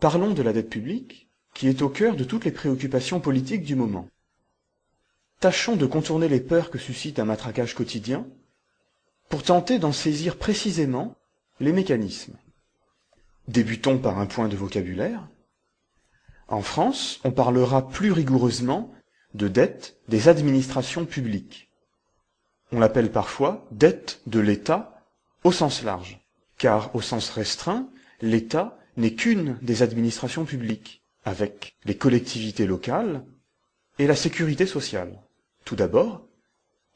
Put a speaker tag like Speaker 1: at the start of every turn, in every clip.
Speaker 1: Parlons de la dette publique, qui est au cœur de toutes les préoccupations politiques du moment. Tâchons de contourner les peurs que suscite un matraquage quotidien, pour tenter d'en saisir précisément les mécanismes. Débutons par un point de vocabulaire. En France, on parlera plus rigoureusement de dette des administrations publiques. On l'appelle parfois dette de l'État au sens large, car au sens restreint, l'État n'est qu'une des administrations publiques, avec les collectivités locales et la sécurité sociale. Tout d'abord,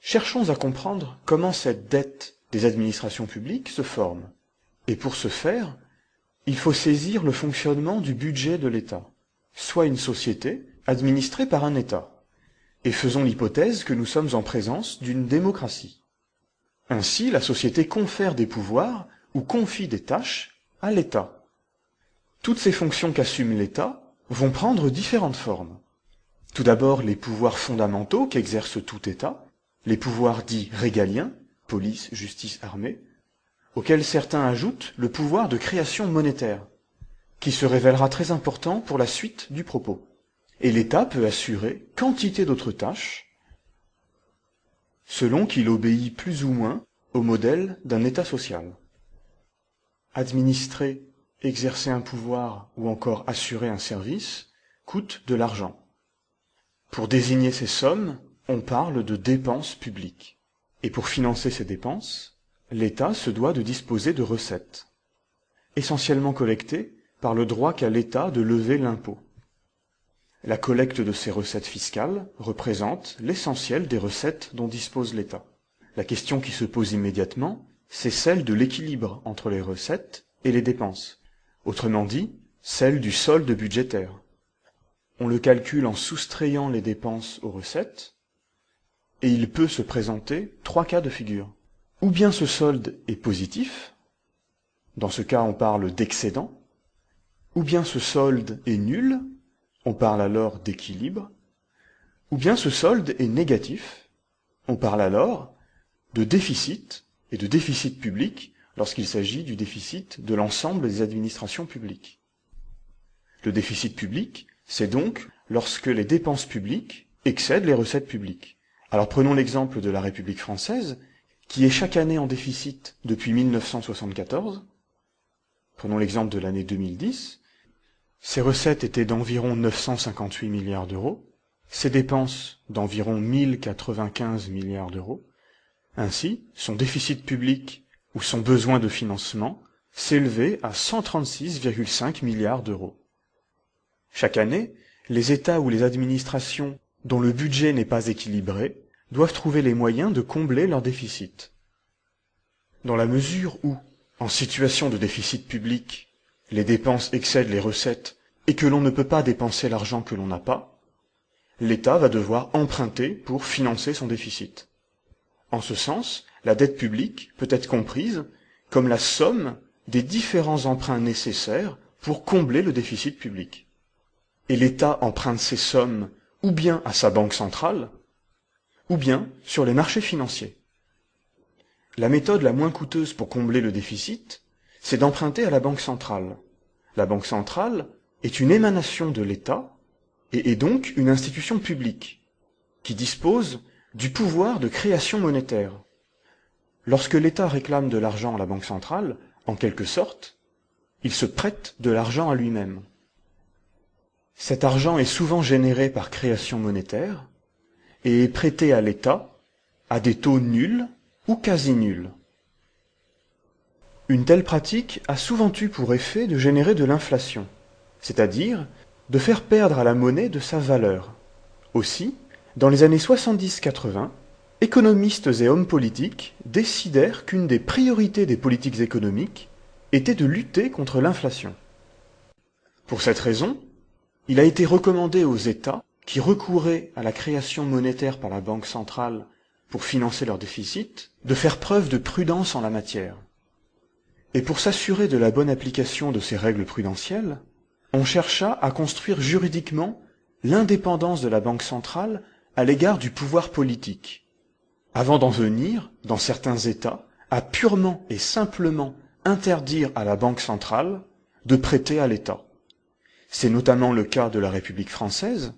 Speaker 1: cherchons à comprendre comment cette dette des administrations publiques se forme. Et pour ce faire, il faut saisir le fonctionnement du budget de l'État, soit une société administrée par un État. Et faisons l'hypothèse que nous sommes en présence d'une démocratie. Ainsi, la société confère des pouvoirs ou confie des tâches à l'État. Toutes ces fonctions qu'assume l'État vont prendre différentes formes. Tout d'abord, les pouvoirs fondamentaux qu'exerce tout État, les pouvoirs dits régaliens, police, justice, armée, auxquels certains ajoutent le pouvoir de création monétaire, qui se révélera très important pour la suite du propos. Et l'État peut assurer quantité d'autres tâches, selon qu'il obéit plus ou moins au modèle d'un État social. Administrer, exercer un pouvoir ou encore assurer un service coûte de l'argent. Pour désigner ces sommes, on parle de dépenses publiques. Et pour financer ces dépenses, l'État se doit de disposer de recettes, essentiellement collectées par le droit qu'a l'État de lever l'impôt. La collecte de ces recettes fiscales représente l'essentiel des recettes dont dispose l'État. La question qui se pose immédiatement, c'est celle de l'équilibre entre les recettes et les dépenses. Autrement dit, celle du solde budgétaire. On le calcule en soustrayant les dépenses aux recettes, et il peut se présenter trois cas de figure. Ou bien ce solde est positif, dans ce cas on parle d'excédent, ou bien ce solde est nul, on parle alors d'équilibre, ou bien ce solde est négatif, on parle alors de déficit et de déficit public lorsqu'il s'agit du déficit de l'ensemble des administrations publiques. Le déficit public, c'est donc lorsque les dépenses publiques excèdent les recettes publiques. Alors prenons l'exemple de la République française, qui est chaque année en déficit depuis 1974. Prenons l'exemple de l'année 2010. Ses recettes étaient d'environ 958 milliards d'euros, ses dépenses d'environ 1095 milliards d'euros. Ainsi, son déficit public ou son besoin de financement s'élevait à 136,5 milliards d'euros. Chaque année, les États ou les administrations dont le budget n'est pas équilibré doivent trouver les moyens de combler leur déficit. Dans la mesure où, en situation de déficit public, les dépenses excèdent les recettes et que l'on ne peut pas dépenser l'argent que l'on n'a pas, l'État va devoir emprunter pour financer son déficit. En ce sens, la dette publique peut être comprise comme la somme des différents emprunts nécessaires pour combler le déficit public. Et l'État emprunte ces sommes ou bien à sa banque centrale, ou bien sur les marchés financiers. La méthode la moins coûteuse pour combler le déficit, c'est d'emprunter à la banque centrale. La banque centrale est une émanation de l'État et est donc une institution publique qui dispose du pouvoir de création monétaire. Lorsque l'État réclame de l'argent à la banque centrale, en quelque sorte, il se prête de l'argent à lui-même. Cet argent est souvent généré par création monétaire et est prêté à l'État à des taux nuls ou quasi nuls. Une telle pratique a souvent eu pour effet de générer de l'inflation, c'est-à-dire de faire perdre à la monnaie de sa valeur. Aussi, dans les années 70-80, économistes et hommes politiques décidèrent qu'une des priorités des politiques économiques était de lutter contre l'inflation. Pour cette raison, il a été recommandé aux États qui recouraient à la création monétaire par la Banque centrale pour financer leur déficit, de faire preuve de prudence en la matière. Et pour s'assurer de la bonne application de ces règles prudentielles, on chercha à construire juridiquement l'indépendance de la Banque centrale à l'égard du pouvoir politique, avant d'en venir, dans certains États, à purement et simplement interdire à la Banque centrale de prêter à l'État. C'est notamment le cas de la République française,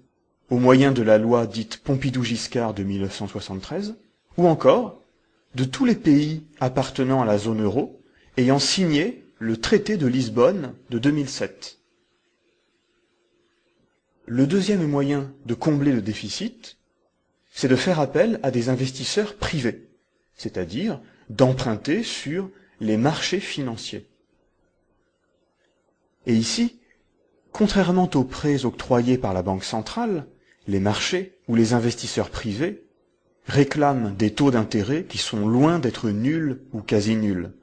Speaker 1: au moyen de la loi dite Pompidou-Giscard de 1973, ou encore de tous les pays appartenant à la zone euro ayant signé le traité de Lisbonne de 2007. Le deuxième moyen de combler le déficit, c'est de faire appel à des investisseurs privés, c'est-à-dire d'emprunter sur les marchés financiers. Et ici, contrairement aux prêts octroyés par la Banque centrale, les marchés ou les investisseurs privés réclament des taux d'intérêt qui sont loin d'être nuls ou quasi nuls.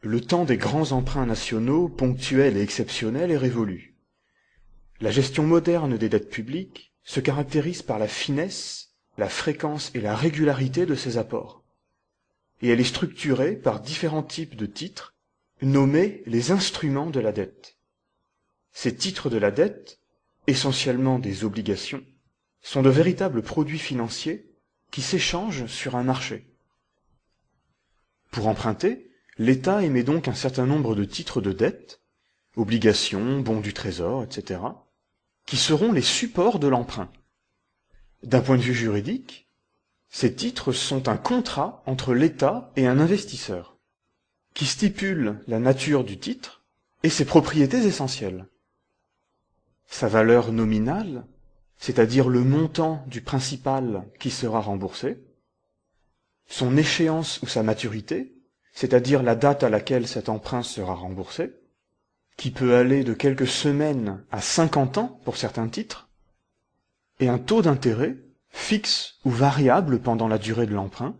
Speaker 1: Le temps des grands emprunts nationaux, ponctuels et exceptionnels, est révolu. La gestion moderne des dettes publiques se caractérise par la finesse, la fréquence et la régularité de ses apports. Et elle est structurée par différents types de titres, nommés les instruments de la dette. Ces titres de la dette, essentiellement des obligations, sont de véritables produits financiers qui s'échangent sur un marché. Pour emprunter, l'État émet donc un certain nombre de titres de dette, obligations, bons du trésor, etc., qui seront les supports de l'emprunt. D'un point de vue juridique, ces titres sont un contrat entre l'État et un investisseur, qui stipule la nature du titre et ses propriétés essentielles. Sa valeur nominale, c'est-à-dire le montant du principal qui sera remboursé, son échéance ou sa maturité, c'est-à-dire la date à laquelle cet emprunt sera remboursé, qui peut aller de quelques semaines à 50 ans pour certains titres, et un taux d'intérêt fixe ou variable pendant la durée de l'emprunt,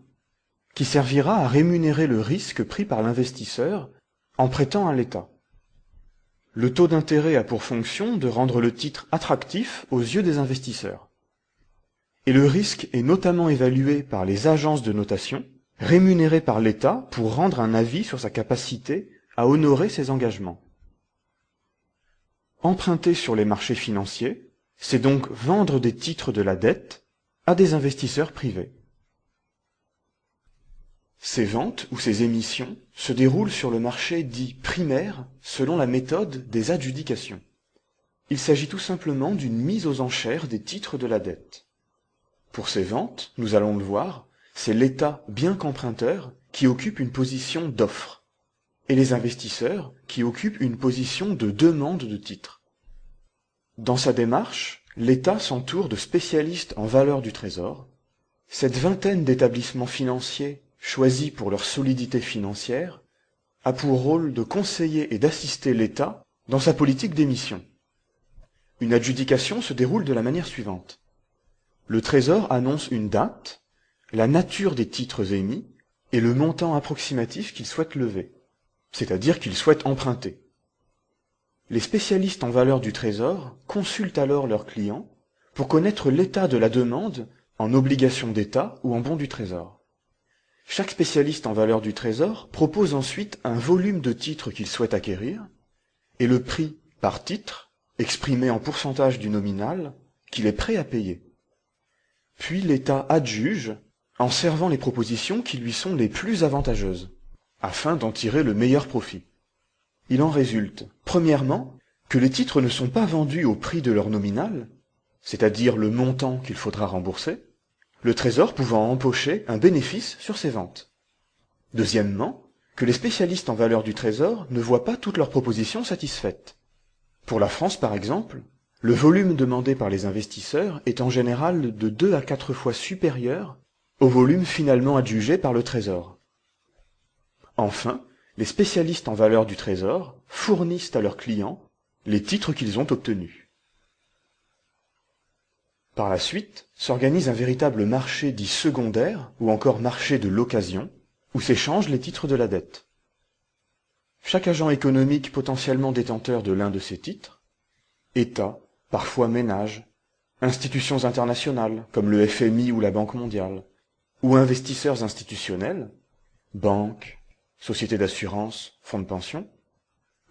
Speaker 1: qui servira à rémunérer le risque pris par l'investisseur en prêtant à l'État. Le taux d'intérêt a pour fonction de rendre le titre attractif aux yeux des investisseurs. Et le risque est notamment évalué par les agences de notation, rémunérées par l'État pour rendre un avis sur sa capacité à honorer ses engagements. Emprunter sur les marchés financiers, c'est donc vendre des titres de la dette à des investisseurs privés. Ces ventes ou ces émissions se déroulent sur le marché dit primaire selon la méthode des adjudications. Il s'agit tout simplement d'une mise aux enchères des titres de la dette. Pour ces ventes, nous allons le voir, c'est l'État bien qu'emprunteur qui occupe une position d'offre et les investisseurs qui occupent une position de demande de titres. Dans sa démarche, l'État s'entoure de spécialistes en valeur du trésor. Cette vingtaine d'établissements financiers choisis pour leur solidité financière a pour rôle de conseiller et d'assister l'État dans sa politique d'émission. Une adjudication se déroule de la manière suivante. Le Trésor annonce une date, la nature des titres émis et le montant approximatif qu'il souhaite lever, c'est-à-dire qu'il souhaite emprunter. Les spécialistes en valeur du Trésor consultent alors leurs clients pour connaître l'état de la demande en obligations d'État ou en bons du Trésor. Chaque spécialiste en valeur du Trésor propose ensuite un volume de titres qu'il souhaite acquérir et le prix par titre, exprimé en pourcentage du nominal, qu'il est prêt à payer. Puis l'État adjuge en servant les propositions qui lui sont les plus avantageuses, afin d'en tirer le meilleur profit. Il en résulte, premièrement, que les titres ne sont pas vendus au prix de leur nominal, c'est-à-dire le montant qu'il faudra rembourser, le Trésor pouvant empocher un bénéfice sur ces ventes. Deuxièmement, que les spécialistes en valeur du Trésor ne voient pas toutes leurs propositions satisfaites. Pour la France, par exemple, le volume demandé par les investisseurs est en général de 2 à 4 fois supérieur au volume finalement adjugé par le Trésor. Enfin, les spécialistes en valeur du Trésor fournissent à leurs clients les titres qu'ils ont obtenus. Par la suite, s'organise un véritable marché dit secondaire ou encore marché de l'occasion, où s'échangent les titres de la dette. Chaque agent économique potentiellement détenteur de l'un de ces titres, État, parfois ménages, institutions internationales comme le FMI ou la Banque mondiale, ou investisseurs institutionnels, banques, sociétés d'assurance, fonds de pension,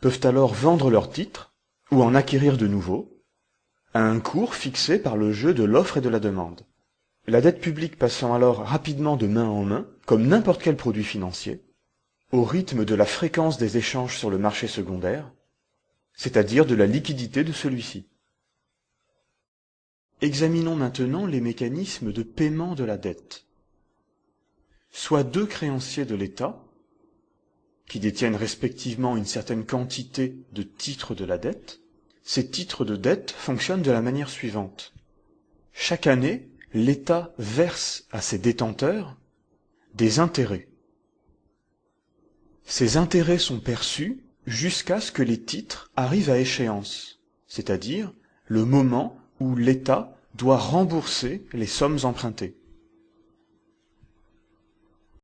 Speaker 1: peuvent alors vendre leurs titres ou en acquérir de nouveaux à un cours fixé par le jeu de l'offre et de la demande. La dette publique passant alors rapidement de main en main, comme n'importe quel produit financier, au rythme de la fréquence des échanges sur le marché secondaire, c'est-à-dire de la liquidité de celui-ci. Examinons maintenant les mécanismes de paiement de la dette. Soit deux créanciers de l'État, qui détiennent respectivement une certaine quantité de titres de la dette, ces titres de dette fonctionnent de la manière suivante. Chaque année, l'État verse à ses détenteurs des intérêts. Ces intérêts sont perçus jusqu'à ce que les titres arrivent à échéance, c'est-à-dire le moment où l'État doit rembourser les sommes empruntées.